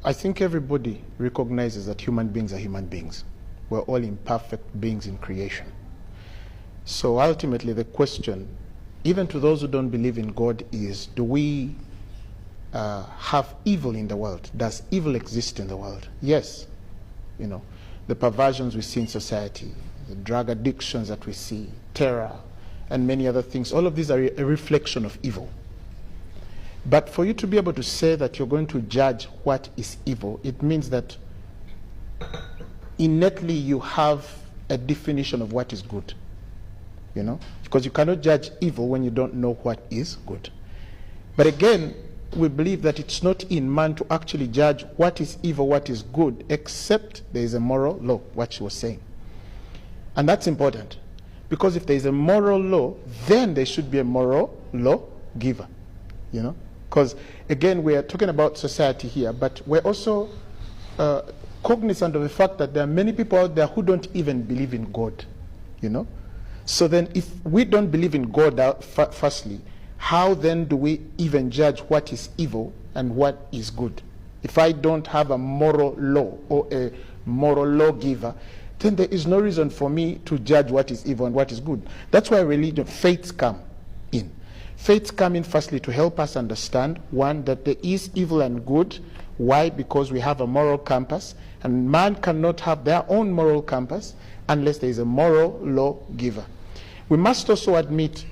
I think everybody recognizes that human beings are human beings. We're all imperfect beings in creation. So ultimately the question, even to those who don't believe in God, is do we have evil in the world? Does evil exist in the world? Yes. You know, the perversions we see in society, the drug addictions that we see, terror, and many other things, all of these are a reflection of evil. But for you to be able to say that you're going to judge what is evil, it means that innately you have a definition of what is good. You know, because you cannot judge evil when you don't know what is good. But again, we believe that it's not in man to actually judge what is evil, what is good, except there is a moral law, what she was saying. And that's important, because if there is a moral law, then there should be a moral law giver. You know, because again, we are talking about society here, but we're also cognizant of the fact that there are many people out there who don't even believe in God. You know. So then if we don't believe in God, firstly, how then do we even judge what is evil and what is good? If I don't have a moral law or a moral lawgiver, then there is no reason for me to judge what is evil and what is good. That's why religion, faiths come in. Faiths come in firstly to help us understand, one, that there is evil and good. Why? Because we have a moral compass, and man cannot have their own moral compass unless there is a moral lawgiver. We must also admit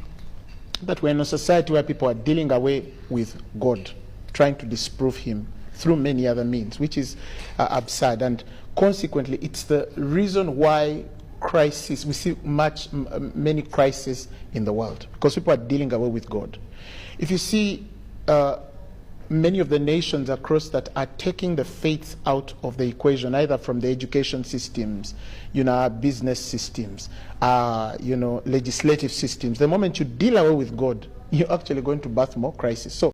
that we're in a society where people are dealing away with God, trying to disprove him through many other means, which is absurd. And consequently, it's the reason why crisis, we see many crises in the world, because people are dealing away with God. If you see many of the nations across that are taking the faith out of the equation, either from the education systems, you know, our business systems, you know, legislative systems. The moment you deal away with God, you're actually going to birth more crisis. So